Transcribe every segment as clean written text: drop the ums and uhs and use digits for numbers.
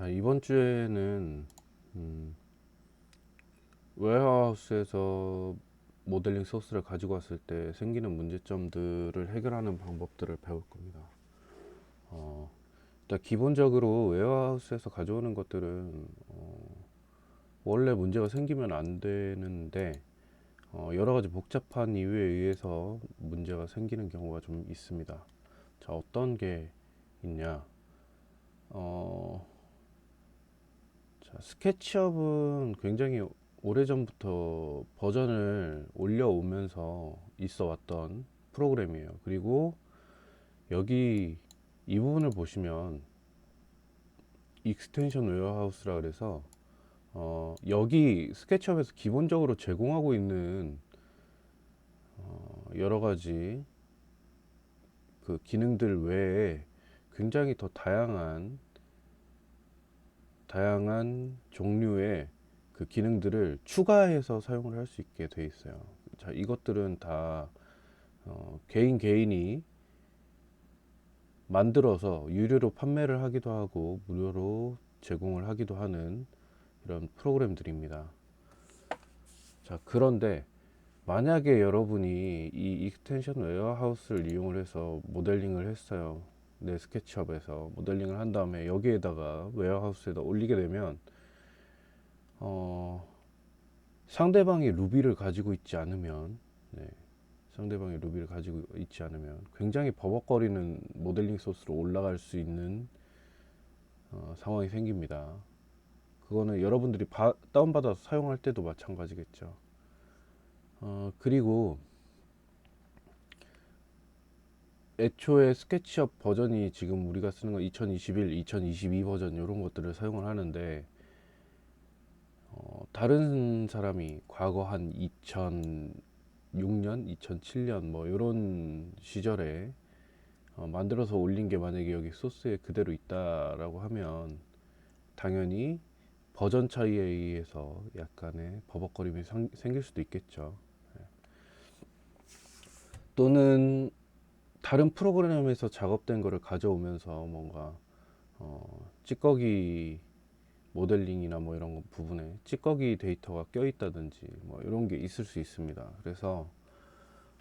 자, 이번 주에는 웨어하우스에서 모델링 소스를 가지고 왔을 때 생기는 문제점들을 해결하는 방법들을 배울 겁니다. 일단 기본적으로 웨어하우스에서 가져오는 것들은 원래 문제가 생기면 안 되는데 여러 가지 복잡한 이유에 의해서 문제가 생기는 경우가 좀 있습니다. 자, 어떤 게 있냐? 자, 스케치업은 굉장히 오래전부터 버전을 올려오면서 있어 왔던 프로그램이에요. 그리고 여기 이 부분을 보시면 익스텐션 웨어하우스라 그래서 여기 스케치업에서 기본적으로 제공하고 있는 여러 가지 그 기능들 외에 굉장히 더 다양한 종류의 그 기능들을 추가해서 사용을 할 수 있게 돼 있어요. 자, 이것들은 다 개인이 만들어서 유료로 판매를 하기도 하고 무료로 제공을 하기도 하는 이런 프로그램들입니다. 자, 그런데 만약에 여러분이 이 익스텐션 웨어하우스를 이용을 해서 모델링을 했어요. 내 스케치업에서 모델링을 한 다음에 여기에다가 웨어하우스에다 올리게 되면 상대방이 루비를 가지고 있지 않으면 상대방이 루비를 가지고 있지 않으면 굉장히 버벅거리는 모델링 소스로 올라갈 수 있는 상황이 생깁니다. 그거는 여러분들이 다운받아서 사용할 때도 마찬가지겠죠. 그리고 애초에 스케치업 버전이 지금 우리가 쓰는 건 2021, 2022 버전 이런 것들을 사용을 하는데 다른 사람이 과거 한 2006년, 2007년 뭐 이런 시절에 만들어서 올린 게 만약에 여기 소스에 그대로 있다라고 하면 당연히 버전 차이에 의해서 약간의 버벅거림이 생길 수도 있겠죠. 또는 다른 프로그램에서 작업된 거를 가져오면서 뭔가 찌꺼기 모델링이나 뭐 이런 부분에 찌꺼기 데이터가 껴 있다든지 뭐 이런 게 있을 수 있습니다. 그래서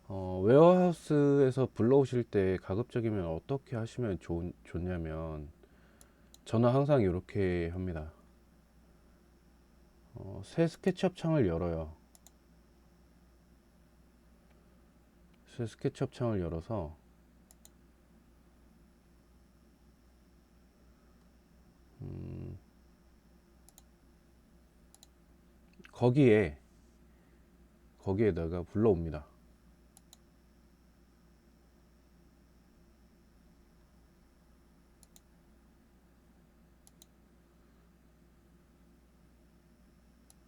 웨어하우스에서 불러오실 때 가급적이면 어떻게 하시면 좋냐면 저는 항상 이렇게 합니다. 새 스케치업 창을 열어요. 새 스케치업 창을 열어서 거기에다가 불러옵니다.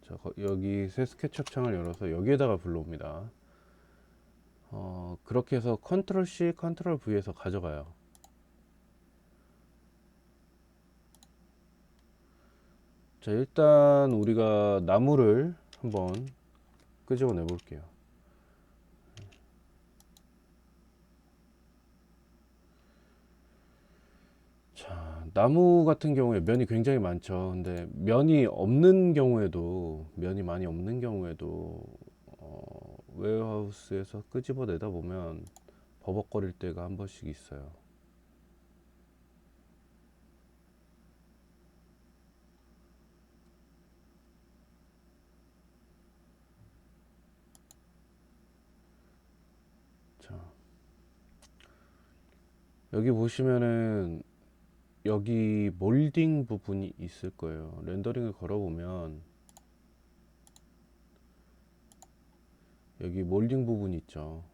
자, 여기 새 스케치업 창을 열어서 여기에다가 불러옵니다. 그렇게 해서 컨트롤 C, 컨트롤 V에서 가져가요. 자, 일단 우리가 나무를 한번 끄집어내 볼게요. 자, 나무 같은 경우에 면이 굉장히 많죠. 근데 면이 많이 없는 경우에도 웨어하우스에서 끄집어내다 보면 버벅거릴 때가 한 번씩 있어요. 자, 여기 보시면은 여기 몰딩 부분이 있을 거예요. 렌더링을 걸어보면 여기 몰딩 부분이 있죠.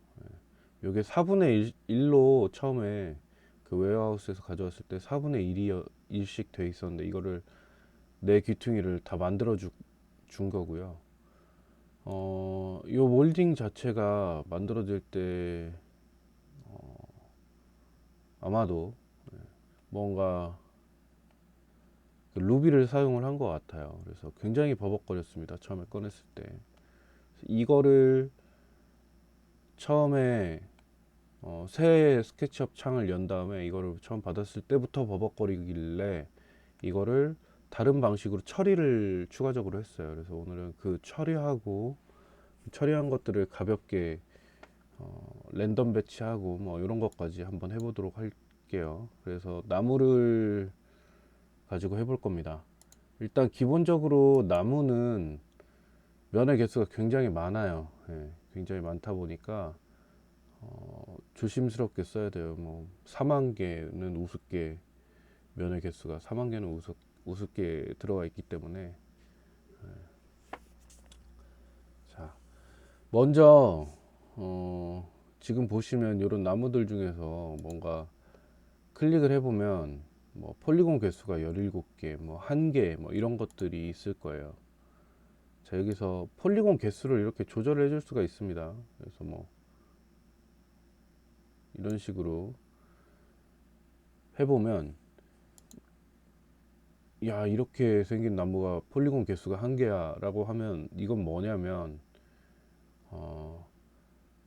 요게 4분의 1로 처음에 그 웨어하우스에서 가져왔을 때 4분의 1씩 돼 있었는데 이거를 내 귀퉁이를 다 만들어 준 거고요. 요 몰딩 자체가 만들어질 때 아마도 뭔가 그 루비를 사용을 한 것 같아요. 그래서 굉장히 버벅거렸습니다. 처음에 꺼냈을 때. 이거를 처음에 새 스케치업 창을 연 다음에 이거를 처음 받았을 때부터 버벅거리길래 이거를 다른 방식으로 처리를 추가적으로 했어요. 그래서 오늘은 그 처리한 것들을 가볍게 랜덤 배치하고 뭐 이런 것까지 한번 해보도록 할게요. 그래서 나무를 가지고 해볼 겁니다. 일단 기본적으로 나무는 면의 개수가 굉장히 많아요. 예, 굉장히 많다 보니까 조심스럽게 써야 돼요. 뭐 4만 개는 우습게 면의 개수가 4만 개는 우습게 들어가 있기 때문에 자 먼저 지금 보시면 이런 나무들 중에서 뭔가 클릭을 해보면 뭐 폴리곤 개수가 17개, 뭐 1개, 뭐 이런 것들이 있을 거예요. 자, 여기서 폴리곤 개수를 이렇게 조절을 해줄 수가 있습니다. 그래서 뭐 이런 식으로 해보면 야 이렇게 생긴 나무가 폴리곤 개수가 1개야 라고 하면 이건 뭐냐면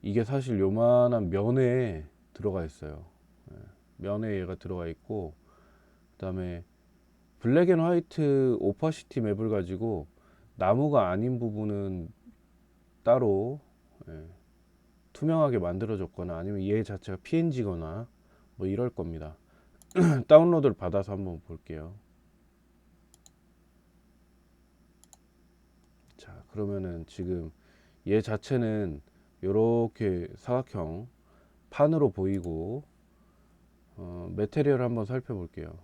이게 사실 요만한 면에 들어가 있어요. 면에 얘가 들어가 있고 그 다음에 블랙 앤 화이트 오파시티 맵을 가지고 나무가 아닌 부분은 따로 투명하게 만들어 줬거나 아니면 얘 자체가 PNG거나 뭐 이럴 겁니다. 다운로드를 받아서 한번 볼게요. 자 그러면은 지금 얘 자체는 이렇게 사각형 판으로 보이고 매테리얼 한번 살펴볼게요.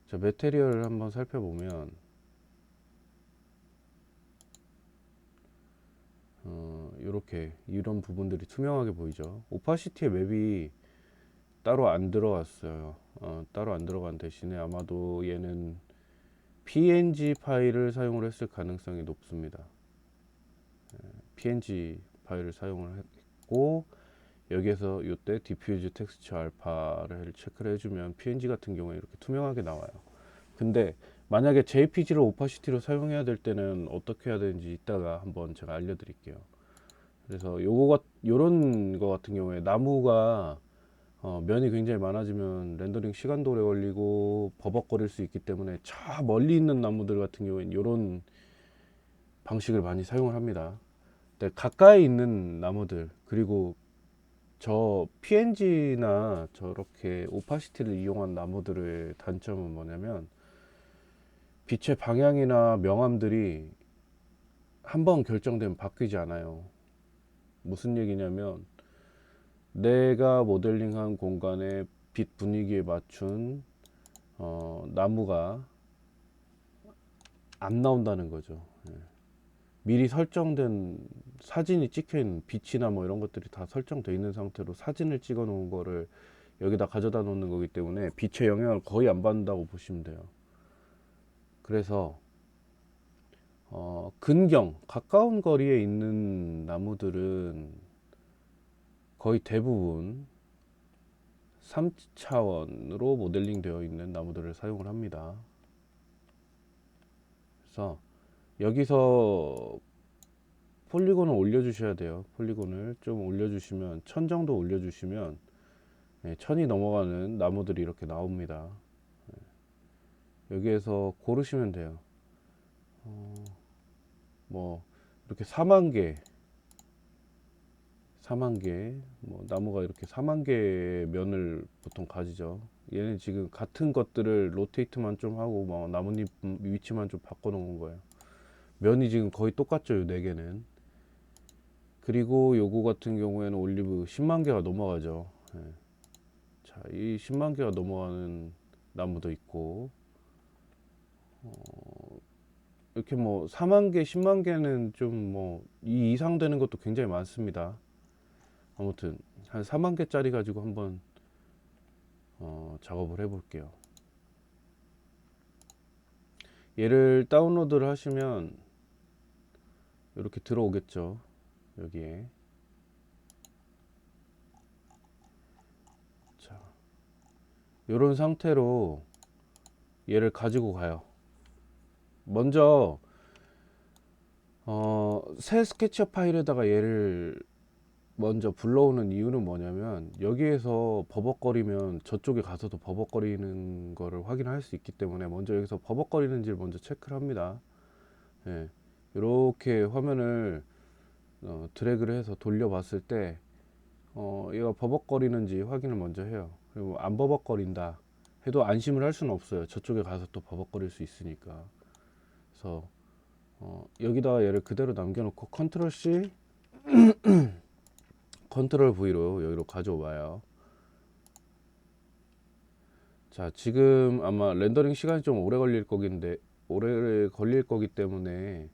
자 매테리얼을 한번 살펴보면 이렇게 이런 부분들이 투명하게 보이죠. 오파시티의 맵이 따로 안 들어갔어요. 따로 안 들어간 대신에 아마도 얘는 PNG 파일을 사용을 했을 가능성이 높습니다. PNG 파일을 사용을 했고 여기에서 이때 디퓨즈 텍스처 알파를 체크를 해주면 PNG 같은 경우에 이렇게 투명하게 나와요. 근데 만약에 JPG를 오파시티로 사용해야 될 때는 어떻게 해야 되는지 이따가 한번 제가 알려드릴게요. 그래서 요런 거 같은 경우에 나무가 면이 굉장히 많아지면 렌더링 시간도 오래 걸리고 버벅거릴 수 있기 때문에 저 멀리 있는 나무들 같은 경우에는 이런 방식을 많이 사용을 합니다. 근데 가까이 있는 나무들 그리고 저 PNG나 저렇게 오파시티를 이용한 나무들의 단점은 뭐냐면 빛의 방향이나 명암들이 한번 결정되면 바뀌지 않아요. 무슨 얘기냐면 내가 모델링한 공간의 빛 분위기에 맞춘 나무가 안 나온다는 거죠. 미리 설정된 사진이 찍혀 있는 빛이나 뭐 이런 것들이 다 설정되어 있는 상태로 사진을 찍어 놓은 거를 여기다 가져다 놓는 거기 때문에 빛의 영향을 거의 안 받는다고 보시면 돼요. 그래서 근경 가까운 거리에 있는 나무들은 거의 대부분 3차원으로 모델링 되어 있는 나무들을 사용을 합니다. 그래서 여기서 폴리곤을 올려주셔야 돼요. 폴리곤을 좀 올려주시면 1000 정도 올려주시면 1000이 넘어가는 나무들이 이렇게 나옵니다. 여기에서 고르시면 돼요. 뭐 이렇게 4만 개 뭐 나무가 이렇게 4만 개의 면을 보통 가지죠. 얘는 지금 같은 것들을 로테이트만 좀 하고 뭐 나뭇잎 위치만 좀 바꿔 놓은 거예요. 면이 지금 거의 똑같죠, 요 4개는. 그리고 요거 같은 경우에는 올리브 10만 개가 넘어가죠. 자, 이 10만 개가 넘어가는 나무도 있고 이렇게 뭐 4만 개, 10만 개는 좀 뭐 이 이상 되는 것도 굉장히 많습니다. 아무튼 한 4만 개짜리 가지고 한번 작업을 해 볼게요. 얘를 다운로드를 하시면 이렇게 들어오겠죠. 여기에 자, 이런 상태로 얘를 가지고 가요. 먼저 새 스케치업 파일에다가 얘를 먼저 불러오는 이유는 뭐냐면, 여기에서 버벅거리면 저쪽에 가서도 버벅거리는 거를 확인할 수 있기 때문에 먼저 여기서 버벅거리는지를 먼저 체크를 합니다. 예. 이렇게 화면을 드래그를 해서 돌려봤을 때 얘가 버벅거리는지 확인을 먼저 해요. 그리고 안 버벅거린다 해도 안심을 할 수는 없어요. 저쪽에 가서 또 버벅거릴 수 있으니까. 그래서 여기다가 얘를 그대로 남겨놓고 컨트롤 C 컨트롤 V로 여기로 가져와요. 자, 지금 아마 렌더링 시간이 좀 오래 걸릴 거기 때문에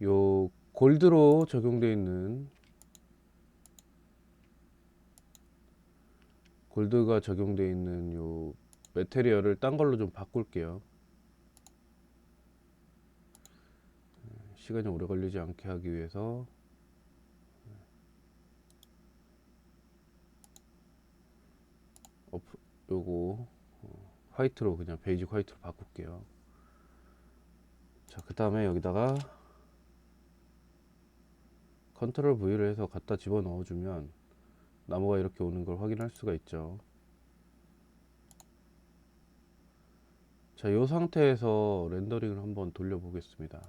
요 골드로 적용되어 있는 골드가 적용되어 있는 요 매테리얼을 딴 걸로 좀 바꿀게요. 시간이 오래 걸리지 않게 하기 위해서 요거 화이트로, 그냥 베이직 화이트로 바꿀게요. 자, 그 다음에 여기다가 컨트롤 V를 해서 갖다 집어 넣어주면 나무가 이렇게 오는 걸 확인할 수가 있죠. 자, 이 상태에서 렌더링을 한번 돌려보겠습니다.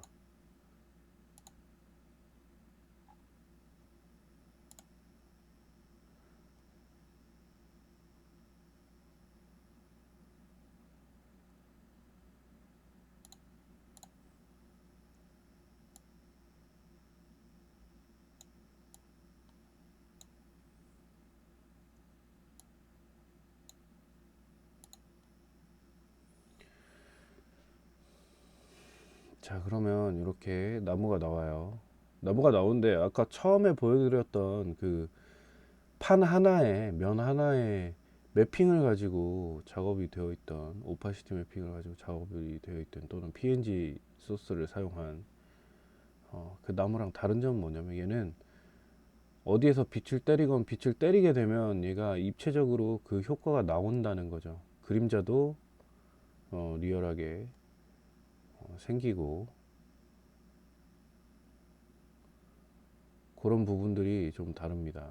자, 그러면 이렇게 나무가 나와요. 나무가 나오는데 아까 처음에 보여드렸던 그 판 하나에, 면 하나에 매핑을 가지고 작업이 되어 있던, 오파시티 매핑을 가지고 작업이 되어 있던, 또는 PNG 소스를 사용한 그 나무랑 다른 점은 뭐냐면, 얘는 어디에서 빛을 때리건 빛을 때리게 되면 얘가 입체적으로 그 효과가 나온다는 거죠. 그림자도 리얼하게 생기고, 그런 부분들이 좀 다릅니다.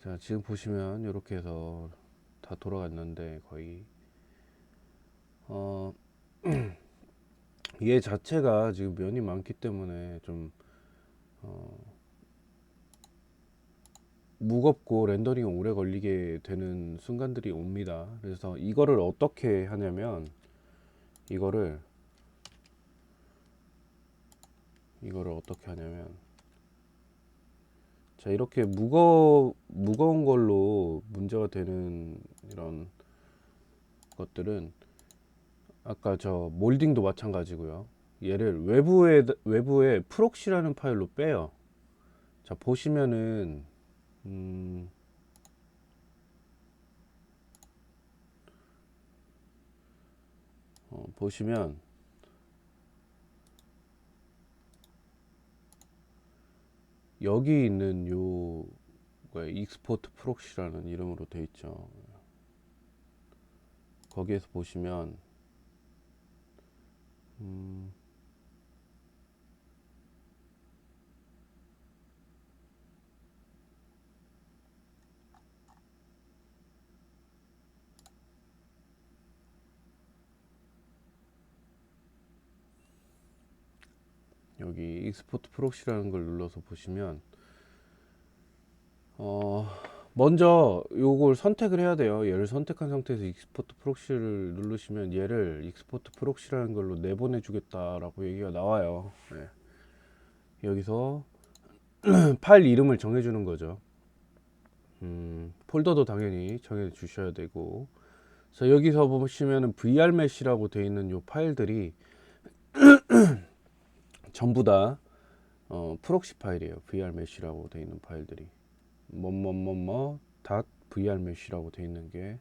자, 지금 보시면 이렇게 해서 다 돌아갔는데, 거의 얘 자체가 지금 면이 많기 때문에 좀 무겁고 렌더링이 오래 걸리게 되는 순간들이 옵니다. 그래서 이거를 어떻게 하냐면, 이거를 어떻게 하냐면, 자, 이렇게 무거운 걸로 문제가 되는 이런 것들은, 아까 저 몰딩도 마찬가지고요. 얘를 외부에 프록시라는 파일로 빼요. 자, 보시면은 음, 보시면 여기 있는 요 익스포트 프록시라는 이름으로 되어 있죠. 거기에서 보시면 여기 익스포트 프록시라는 걸 눌러서 보시면 먼저 요걸 선택을 해야 돼요. 얘를 선택한 상태에서 익스포트 프록시를 누르시면 얘를 익스포트 프록시라는 걸로 내보내 주겠다라고 얘기가 나와요. 네. 여기서 파일 이름을 정해 주는 거죠. 폴더도 당연히 정해 주셔야 되고, 그래서 여기서 보시면은 vrmesh라고 되어 있는 요 파일들이 전부 다 프록시 파일이에요. vrmesh라고 되어 있는 파일들이 뭐뭐뭐뭐 닷 vrmesh라고 되어 있는 게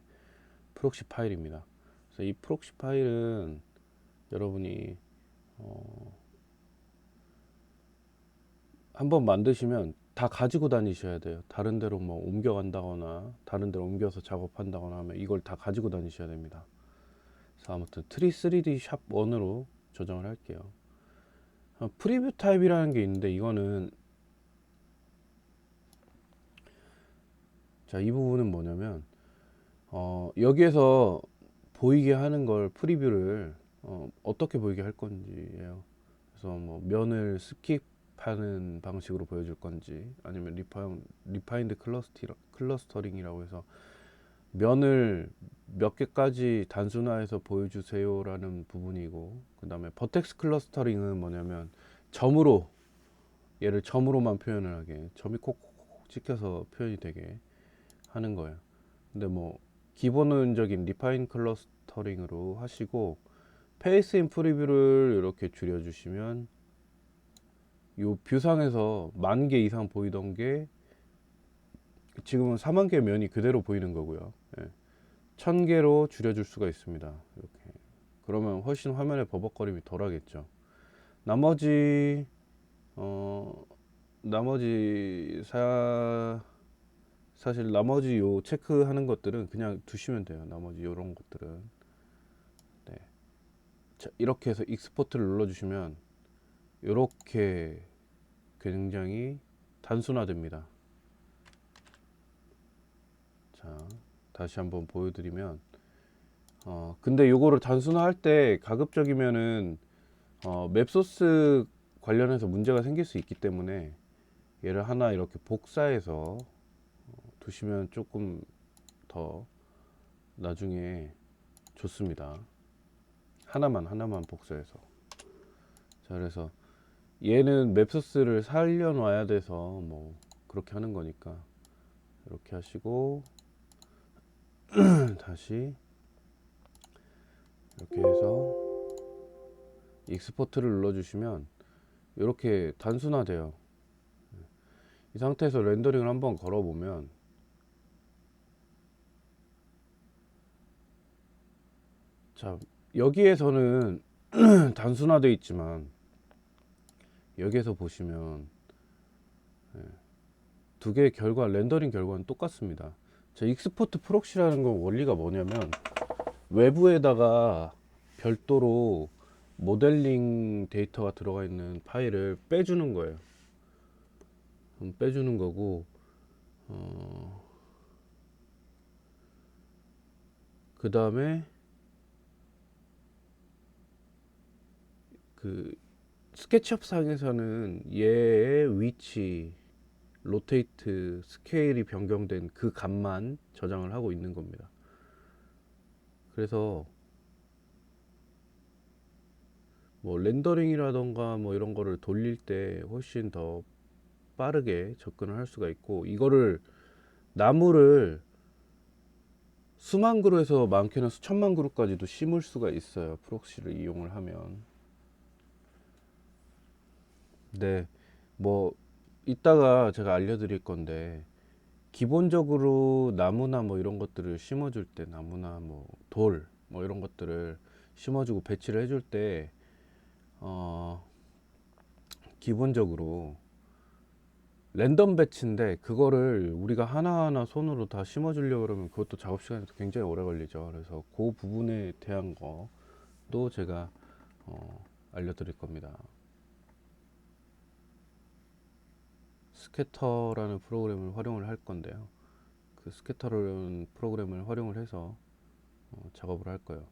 프록시 파일입니다. 그래서 이 프록시 파일은 여러분이 한번 만드시면 다 가지고 다니셔야 돼요. 다른 데로 뭐 옮겨 간다거나 다른 데로 옮겨서 작업한다거나 하면 이걸 다 가지고 다니셔야 됩니다. 그래서 아무튼 트리 3D 샵 1으로 조정을 할게요. 프리뷰 타입이라는 게 있는데 이거는 자, 이 부분은 뭐냐면 여기에서 보이게 하는 걸 프리뷰를 어떻게 보이게 할 건지예요. 그래서 뭐 면을 스킵하는 방식으로 보여줄 건지 아니면 리파인드 클러스터링이라고 해서 면을 몇 개까지 단순화해서 보여주세요라는 부분이고, 그 다음에 버텍스 클러스터링은 뭐냐면 점으로 얘를 점으로만 표현을 하게, 점이 콕콕콕 찍혀서 표현이 되게 하는 거예요. 근데 뭐 기본적인 리파인 클러스터링으로 하시고 페이스 인 프리뷰를 이렇게 줄여주시면 요 뷰상에서 10,000개 이상 보이던 게 지금은 40,000개 면이 그대로 보이는 거고요. 1000개로 줄여줄 수가 있습니다. 이렇게. 그러면 훨씬 화면의 버벅거림이 덜 하겠죠. 나머지 나머지 사실 나머지 요 체크하는 것들은 그냥 두시면 돼요. 나머지 요런 것들은. 네. 자, 이렇게 해서 익스포트를 눌러주시면 이렇게 굉장히 단순화됩니다. 자, 다시 한번 보여드리면 근데 요거를 단순화할 때 가급적이면은 맵소스 관련해서 문제가 생길 수 있기 때문에 얘를 하나 이렇게 복사해서 두시면 조금 더 나중에 좋습니다. 하나만 복사해서. 자, 그래서 얘는 맵소스를 살려 놔야 돼서 뭐 그렇게 하는 거니까 이렇게 하시고 다시 이렇게 해서 익스포트를 눌러주시면 이렇게 단순화돼요. 이 상태에서 렌더링을 한번 걸어보면 자, 여기에서는 단순화되어 있지만 여기에서 보시면 두 개의 렌더링 결과는 똑같습니다. 자, 익스포트 프록시라는 건 원리가 뭐냐면 외부에다가 별도로 모델링 데이터가 들어가 있는 파일을 빼주는 거예요. 빼주는 거고, 그 다음에 그 스케치업 상에서는 얘의 위치, 로테이트, 스케일이 변경된 그 값만 저장을 하고 있는 겁니다. 그래서 뭐 렌더링이라던가 뭐 이런 거를 돌릴 때 훨씬 더 빠르게 접근을 할 수가 있고, 이거를 나무를 수만 그루에서 많게는 수천만 그루까지도 심을 수가 있어요. 프록시를 이용을 하면. 네, 뭐 이따가 제가 알려드릴 건데 기본적으로 나무나 뭐 이런 것들을 심어줄 때, 나무나 뭐 돌 뭐 이런 것들을 심어주고 배치를 해줄 때 기본적으로 랜덤 배치인데 그거를 우리가 하나하나 손으로 다 심어주려고 그러면 그것도 작업 시간이 굉장히 오래 걸리죠. 그래서 그 부분에 대한 것도 제가 알려드릴 겁니다. 스캐터라는 프로그램을 활용을 할 건데요. 그 스캐터라는 프로그램을 활용을 해서 작업을 할 거예요.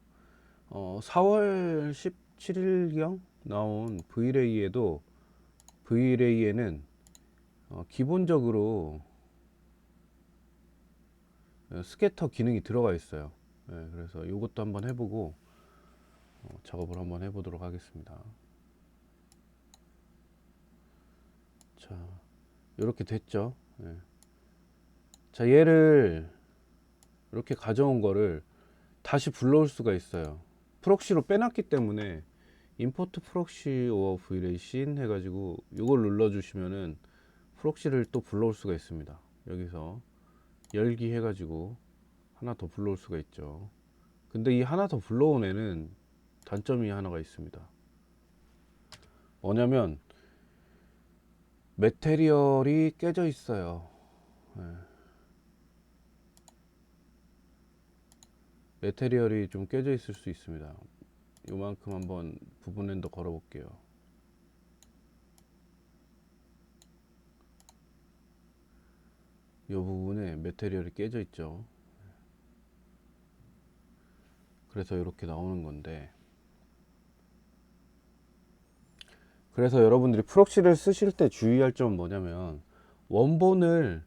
4월 17일경 나온 Vlay에는 기본적으로 스캐터 기능이 들어가 있어요. 네, 그래서 이것도 한번 해보고 작업을 한번 해보도록 하겠습니다. 자, 이렇게 됐죠. 네. 자, 얘를 이렇게 가져온 거를 다시 불러올 수가 있어요. 프록시로 빼놨기 때문에 임포트 프록시 오어 Vlay 씬 해가지고 이걸 눌러주시면은 프록시를 또 불러올 수가 있습니다. 여기서 열기 해가지고 하나 더 불러올 수가 있죠. 근데 이 하나 더 불러온 애는 단점이 하나가 있습니다. 뭐냐면 매테리얼이 깨져 있어요. 예. 매테리얼이 좀 깨져 있을 수 있습니다. 요만큼 한번 부분 렌더 걸어 볼게요. 요 부분에 매테리얼이 깨져 있죠. 그래서 이렇게 나오는 건데, 그래서 여러분들이 프록시를 쓰실 때 주의할 점은 뭐냐면 원본을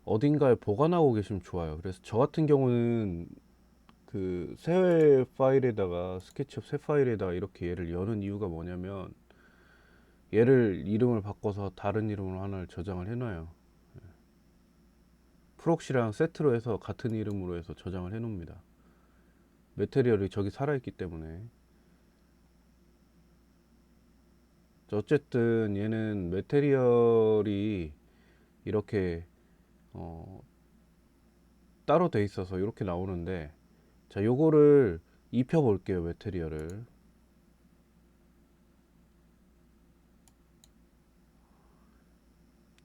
어딘가에 보관하고 계시면 좋아요. 그래서 저 같은 경우는 그 새 파일에다가 스케치업 새 파일에다가 이렇게 얘를 여는 이유가 뭐냐면 얘를 이름을 바꿔서 다른 이름으로 하나를 저장을 해놔요. 프록시랑 세트로 해서 같은 이름으로 해서 저장을 해 놓습니다. 매테리얼이 저기 살아있기 때문에. 어쨌든 얘는 매테리얼이 이렇게 따로 돼 있어서 이렇게 나오는데, 자 요거를 입혀 볼게요. 매테리얼을.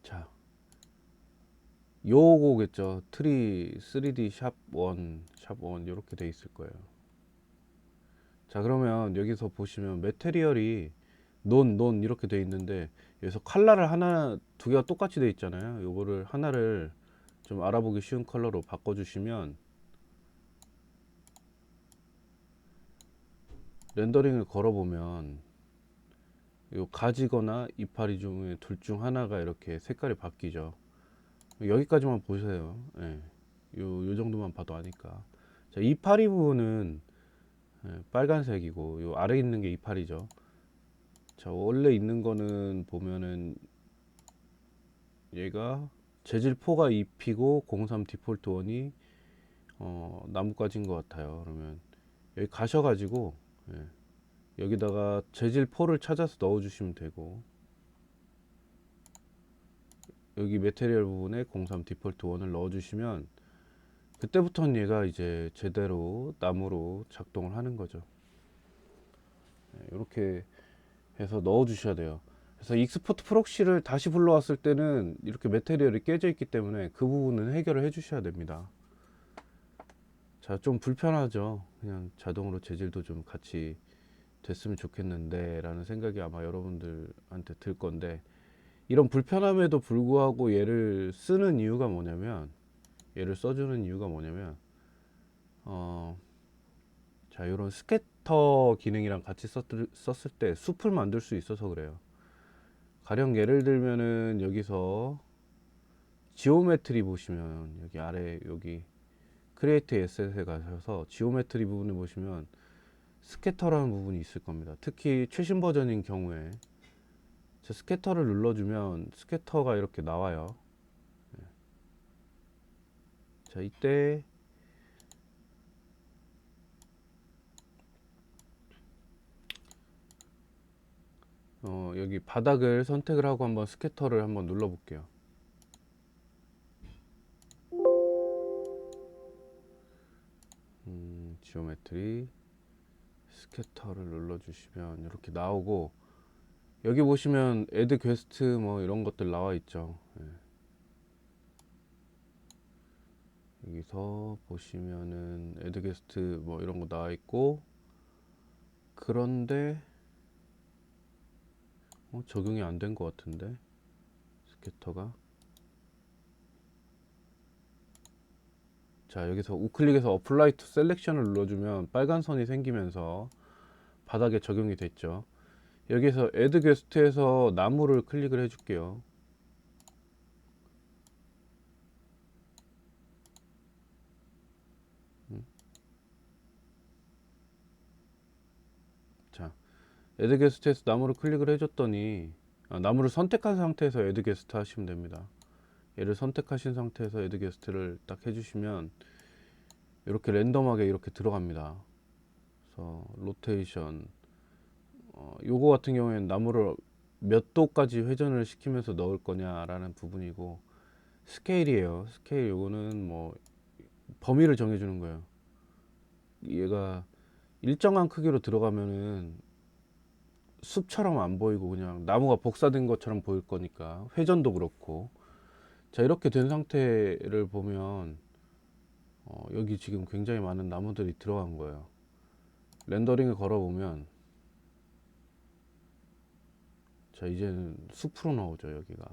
자 요거겠죠. 트리 3D 샵1 이렇게 돼 있을 거예요. 자 그러면 여기서 보시면 매테리얼이 논 이렇게 돼 있는데, 여기서 컬러를 하나 두 개가 똑같이 돼 있잖아요. 요거를 하나를 좀 알아보기 쉬운 컬러로 바꿔 주시면 렌더링을 걸어 보면 요 가지거나 이파리 중에 둘 중 하나가 이렇게 색깔이 바뀌죠. 여기까지만 보세요. 예. 요 정도만 봐도 아니까. 자, 이파리 부분은 빨간색이고 요 아래 있는 게 이파리죠. 자, 원래 있는 거는 보면은 얘가 재질 4가 잎이고 03 디폴트 1이 나뭇가지인 것 같아요. 그러면 여기 가셔가지고 여기다가 재질 4를 찾아서 넣어 주시면 되고, 여기 매테리얼 부분에 03 디폴트 1을 넣어 주시면 그때부터는 얘가 이제 제대로 나무로 작동을 하는 거죠. 이렇게 해서 넣어 주셔야 돼요. 그래서 익스포트 프록시를 다시 불러왔을 때는 이렇게 매테리얼이 깨져 있기 때문에 그 부분은 해결을 해 주셔야 됩니다. 자, 좀 불편하죠. 그냥 자동으로 재질도 좀 같이 됐으면 좋겠는데 라는 생각이 아마 여러분들한테 들 건데, 이런 불편함에도 불구하고 얘를 쓰는 이유가 뭐냐면, 얘를 써주는 이유가 뭐냐면 자, 이런 스캐터 기능이랑 같이 썼을 때 숲을 만들 수 있어서 그래요. 가령 예를 들면은 여기서 지오메트리 보시면 여기 아래 여기 크리에이트 에셋에 가셔서 지오메트리 부분을 보시면 스캐터라는 부분이 있을 겁니다. 특히 최신 버전인 경우에 저 스캐터를 눌러주면 스캐터가 이렇게 나와요. 자, 이때 여기 바닥을 선택을 하고 한번 스캐터를 한번 눌러 볼게요. 지오메트리 스캐터를 눌러 주시면 이렇게 나오고, 여기 보시면 애드 퀘스트 뭐 이런 것들 나와 있죠. 여기서 보시면은 애드 퀘스트 뭐 이런 거 나와 있고, 그런데 적용이 안 된 것 같은데 스캐터가. 자, 여기서 우클릭해서 어플라이 투 셀렉션을 눌러주면 빨간 선이 생기면서 바닥에 적용이 됐죠. 여기서 애드 퀘스트에서 나무를 클릭을 해 줄게요. 자, 애드 게스트에서 나무를 클릭을 해줬더니, 나무를 선택한 상태에서 애드 게스트 하시면 됩니다. 얘를 선택하신 상태에서 애드 게스트를 딱 해주시면 이렇게 랜덤하게 이렇게 들어갑니다. 그래서 로테이션, 요거 같은 경우에는 나무를 몇 도까지 회전을 시키면서 넣을 거냐라는 부분이고, 스케일이에요. 스케일 요거는 뭐 범위를 정해주는 거예요. 얘가 일정한 크기로 들어가면은 숲처럼 안 보이고 그냥 나무가 복사된 것처럼 보일 거니까 회전도 그렇고. 자, 이렇게 된 상태를 보면 여기 지금 굉장히 많은 나무들이 들어간 거예요. 렌더링을 걸어보면, 자, 이제는 숲으로 나오죠. 여기가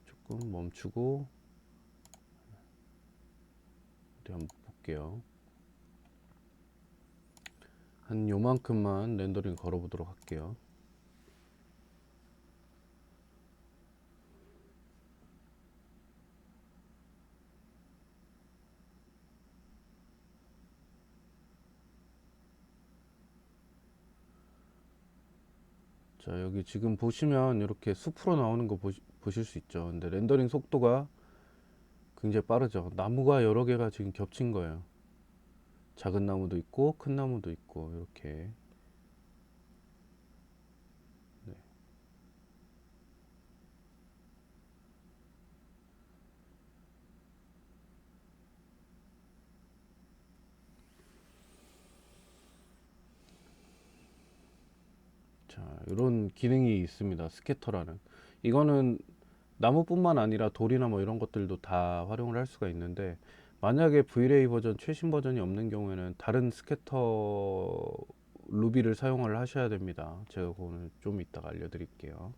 조금 멈추고 어디 한번 볼게요. 한 요만큼만 렌더링 걸어보도록 할게요. 자, 여기 지금 보시면 이렇게 숲으로 나오는 거 보실 수 있죠. 근데 렌더링 속도가 굉장히 빠르죠. 나무가 여러 개가 지금 겹친 거예요. 작은 나무도 있고 큰 나무도 있고 이렇게. 네. 자, 이런 기능이 있습니다. 스캐터라는. 이거는 나무뿐만 아니라 돌이나 뭐 이런 것들도 다 활용을 할 수가 있는데, 만약에 V-Ray 버전 최신 버전이 없는 경우에는 다른 스캐터 루비를 사용을 하셔야 됩니다. 제가 그거는 좀 이따가 알려드릴게요.